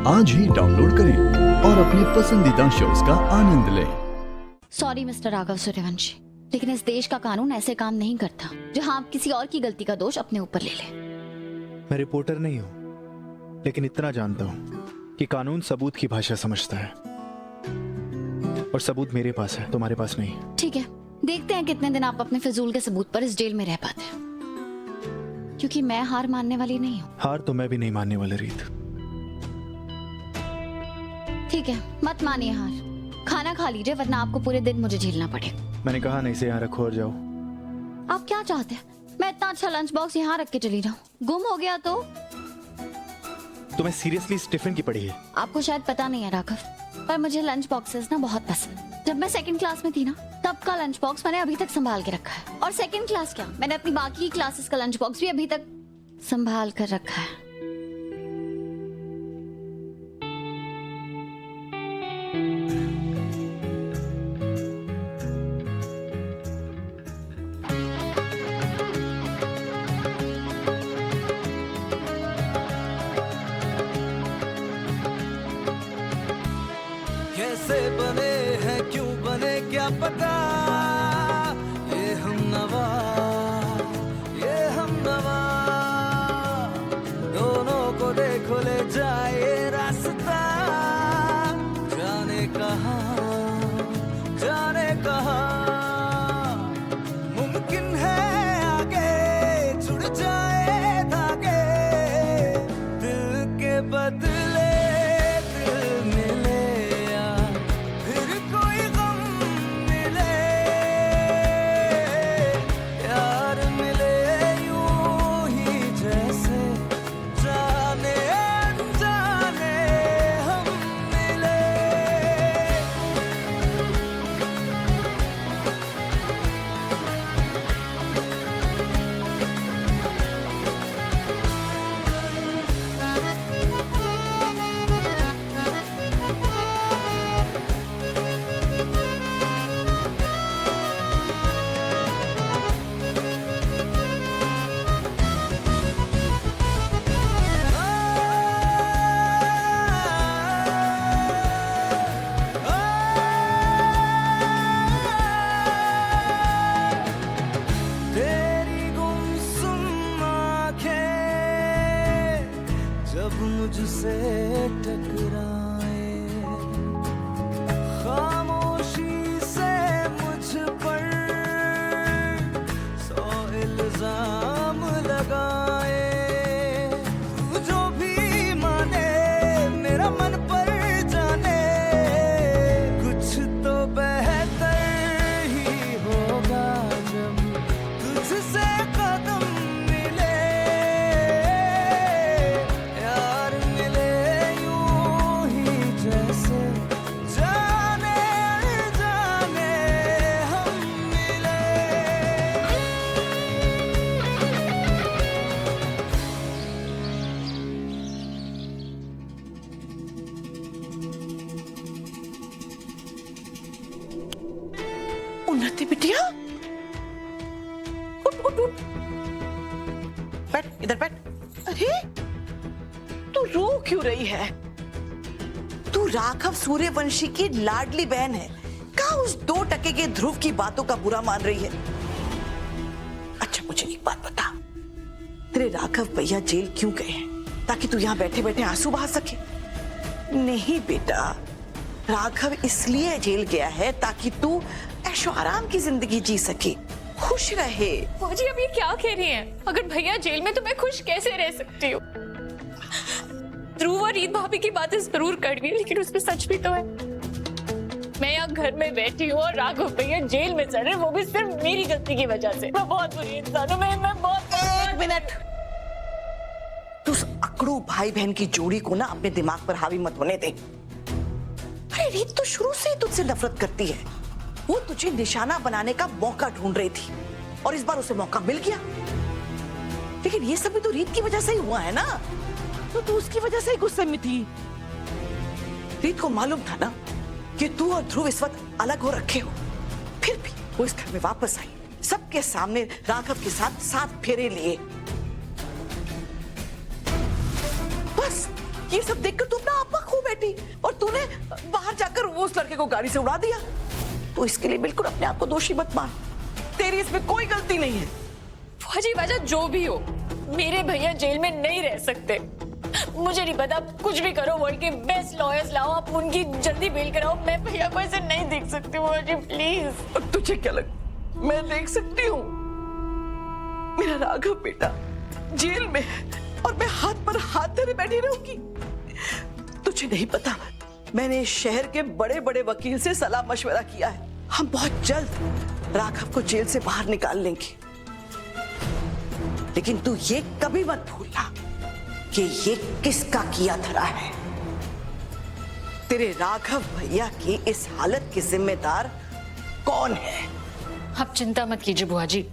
आज ही डाउनलोड करें और अपने पसंदीदा शोज का आनंद लें। सॉरी मिस्टर राघव सूर्यवंशी, लेकिन इस देश का कानून ऐसे काम नहीं करता जहां आप किसी और की गलती का दोष अपने ऊपर ले लें। मैं रिपोर्टर नहीं हूं, लेकिन इतना जानता हूं कि कानून सबूत की भाषा समझता है, और सबूत मेरे पास है, तुम्हारे पास नहीं। ठीक है, देखते हैं कितने दिन आप अपने फिजूल के सबूत पर इस जेल में रह पाते हैं, क्योंकि मैं हार मानने वाली नहीं हूँ। हार तो मैं भी नहीं मानने वाला रीत। ठीक है, मत मानिए हार, खाना खा लीजिए वरना आपको पूरे दिन मुझे झेलना पड़ेगा। मैंने कहा नहीं, इसे यहाँ रखो और जाओ। आप क्या चाहते हैं? मैं इतना अच्छा लंच बॉक्स यहाँ रख के चली जाऊँ? गुम हो गया तो? तुम्हें सीरियसली स्टीफन की पड़ी है? आपको शायद पता नहीं है राघव, पर मुझे लंच बॉक्सेस ना बहुत पसंद। जब मैं सेकंड क्लास में थी ना, तब का लंच बॉक्स मैंने अभी तक संभाल के रखा है। और सेकंड क्लास क्या, मैंने अपनी बाकी क्लासेस का लंच बॉक्स भी अभी तक संभाल कर रखा है। कैसे बने हैं, क्यों बने, क्या पता। ये हम नवा दोनों को देखो ले जाए रास्ता। जाने कहाँ मुमकिन है आगे जुड़ जाए धागे। दिल के बदले दिल मिले, फिर कोई गम मिले, यार मिले यूं ही जैसे जाने अनजाने हम मिले। तेरी गुमसुम आँखें जब मुझसे टकराए, खामोशी से मुझ पर 100 इल्जाम लगाए। तू जो भी माने मेरा मन पर जाने, कुछ तो बेहतर ही होगा जब तुझसे कदम मिले, यार मिले यूं ही जैसे जाने अनजाने हम मिले। उन्नति बिटिया, उठ उठ उठ, बैठ इधर बैठ। अरे तू रो क्यों रही है? तू राघव सूर्यवंशी की लाडली बहन है, कहाँ उस 2% के ध्रुव की बातों का बुरा मान रही है? अच्छा मुझे एक बात बता, तेरे राघव भैया जेल क्यों गए हैं? ताकि तू यहाँ बैठे बैठे आंसू बहा सके? नहीं बेटा, राघव इसलिए जेल गया है ताकि तू ऐशो आराम की जिंदगी जी सके, खुश रहे। फौजी अब ये क्या कह रही हैं? अगर भैया जेल में तो मैं खुश कैसे रह सकती हूँ? ध्रुव और रीत भाभी की बातें जरूर कड़वी है, लेकिन उसमें सच भी तो है। मैं यहाँ घर में बैठी हूँ और राघव भैया जेल में चल रहे, वो भी सिर्फ मेरी गलती की वजह से। मैं बहुत बुरी इंसान हूँ, मैं बहुत। एक मिनट, तू उस अकड़ू भाई बहन की जोड़ी को ना अपने दिमाग पर हावी मत होने दे। अरे रीत तो शुरू से ही तुझसे नफरत करती है, वो तुझे निशाना बनाने का मौका ढूंढ रही थी और इस बार उसे मौका मिल गया। लेकिन ये सब भी तो रीत की वजह से ही हुआ है ना, तो तू उसकी वजह से ही गुस्से में थी। रीत को मालूम था ना कि तू और ध्रुव इस वक्त अलग हो रखे हो, फिर भी वो इस घर में वापस आई, सबके सामने राघव के साथ 7 फेरे लिए। बस ये सब देखकर तू अपना आपा खो बैठी और तूने बाहर जाकर उस लड़के को गाड़ी से उड़ा दिया। तो इसके लिए बिल्कुल अपने आप को दोषी मत मान, तेरी इसमें कोई गलती नहीं है। बुआ जी वजह जो भी हो, मेरे भैया जेल में नहीं रह सकते। मुझे नहीं पता, कुछ भी करो, वर्ल्ड के बेस्ट लॉयर्स लाओ, आप उनकी जल्दी बेल कराओ, मैं भैया को ऐसे नहीं देख सकती। बुआ जी प्लीज। और तुझे क्या लग, मैं देख सकती हूँ? मेरा राघव बेटा जेल में है और मैं हाथ पर हाथ धरे बैठी रहूंगी? तुझे नहीं पता, मैंने इस शहर के बड़े बड़े वकील से सलाह मशवरा किया है। हम बहुत जल्द राघव को जेल से बाहर निकाल लेंगे। लेकिन तू ये कभी मत भूलना कि ये किसका किया धरा है। तेरे राघव भैया की इस हालत की जिम्मेदार कौन है? आप चिंता मत कीजिए बुआ जी,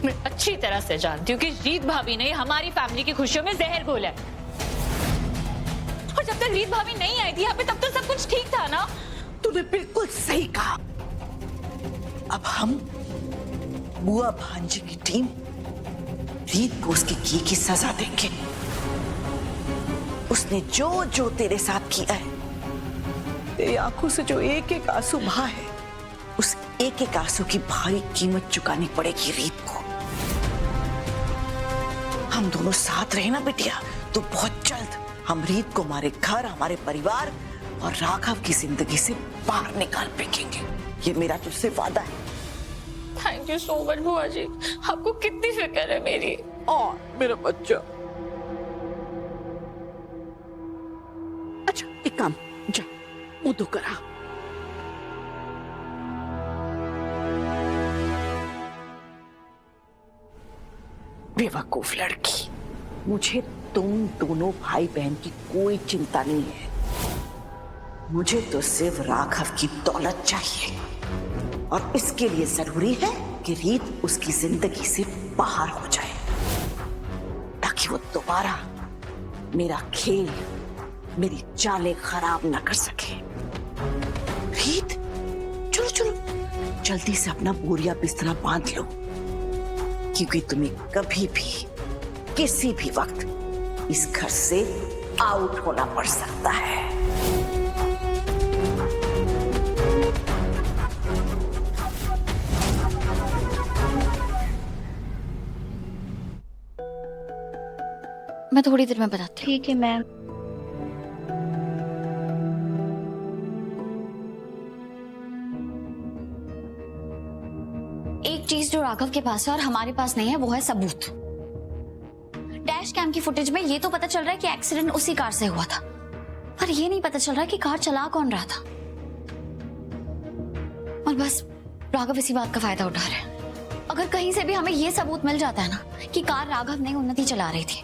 मैं अच्छी तरह से जानती हूँ कि रीत भाभी ने हमारी फैमिली की खुशियों में जहर घोला है। और जब तक रीत भाभी नहीं आई थी यहाँ पे, तब तो सब कुछ ठीक था ना। तूने बिल्कुल सही कहा। अब हम बुआ भांजी की टीम रीत को उसके किए की सजा देंगे। उसने जो जो तेरे साथ किया है, तेरी आंखों से जो एक एक आंसू बहा है, उस एक एक आंसू की भारी कीमत चुकानी पड़ेगी रीत को। हम दोनों साथ रहे ना बिटिया, तो बहुत जल्द हम रीत को हमारे घर, हमारे परिवार और राघव की जिंदगी से बाहर निकाल फेंकेंगे। ये मेरा तुझसे वादा है। थैंक यू सो मच बुआ जी, आपको कितनी फिक्र है मेरी। और मेरा बच्चा। अच्छा एक काम, जा मुंह धो कर आ। बेवकूफ लड़की, मुझे तुम दोनों भाई बहन की कोई चिंता नहीं है। मुझे तो सिर्फ राघव की दौलत चाहिए और इसके लिए जरूरी है कि रीत उसकी जिंदगी से बाहर हो जाए, ताकि वो दोबारा मेरा खेल, मेरी चालें खराब ना कर सके। रीत, चलो चलो जल्दी से अपना बोरिया बिस्तरा बांध लो, क्योंकि तुम्हें कभी भी किसी भी वक्त इस घर से आउट होना पड़ सकता है। मैं थोड़ी देर में बताती हूँ। ठीक है मैम। एक चीज जो राघव के पास है और हमारे पास नहीं है, वो है सबूत। डैश कैम की फुटेज में ये तो पता चल रहा है कि एक्सीडेंट उसी कार से हुआ था, पर ये नहीं पता चल रहा कि कार चला कौन रहा था। और बस राघव इसी बात का फायदा उठा रहे हैं। अगर कहीं से भी हमें ये सबूत मिल जाता है ना कि कार राघव नहीं उन्नति चला रही थी,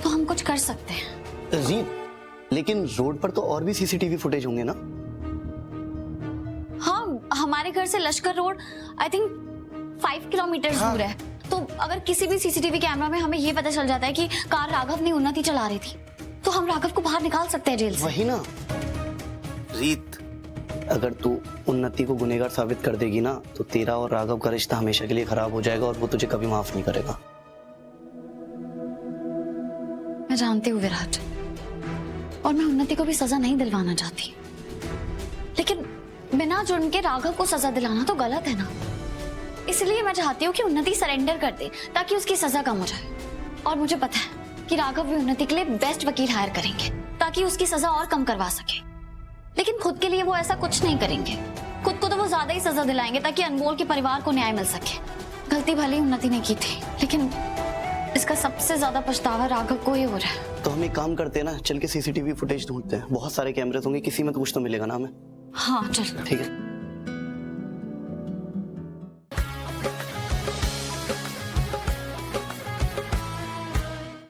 तो हम कुछ कर सकते हैं। रीत, लेकिन रोड पर तो और भी सीसीटीवी फुटेज होंगे ना? हाँ, हमारे घर से लश्कर रोड आई थिंक 5 किलोमीटर दूर है। तो अगर किसी भी सीसीटीवी कैमरा में हमें ये पता चल जाता है कि कार राघव ने उन्नति चला रही थी, तो हम राघव को बाहर निकाल सकते हैं जेल से। वही ना रीत, अगर तू उन्नति को गुनहगार साबित कर देगी ना, तो तेरा और राघव का रिश्ता हमेशा के लिए खराब हो जाएगा और वो तुझे कभी माफ नहीं करेगा। मैं जानती हूँ विराट, और मैं उन्नति को भी सजा नहीं दिलवाना चाहती, लेकिन बिना जुर्म के राघव को सजा दिलाना तो गलत है ना। इसलिए मैं चाहती हूँ कि उन्नति सरेंडर कर दे, ताकि उसकी सजा कम हो जाए। और मुझे पता है कि राघव भी उन्नति के लिए बेस्ट वकील हायर करेंगे, ताकि उसकी सजा और कम करवा सके। लेकिन खुद के लिए वो ऐसा कुछ नहीं करेंगे। खुद को तो वो ज्यादा ही सजा दिलाएंगे, ताकि अनमोल के परिवार को न्याय मिल सके। गलती भले ही उन्नति ने की थी, लेकिन इसका सबसे ज्यादा पछतावा राघव को ही हो रहा है। तो हम एक काम करते हैं ना, चल के सीसीटीवी फुटेज ढूंढते हैं। बहुत सारे कैमरे होंगे, किसी में तो कुछ तो मिलेगा ना हमें। हाँ चल। ठीक है।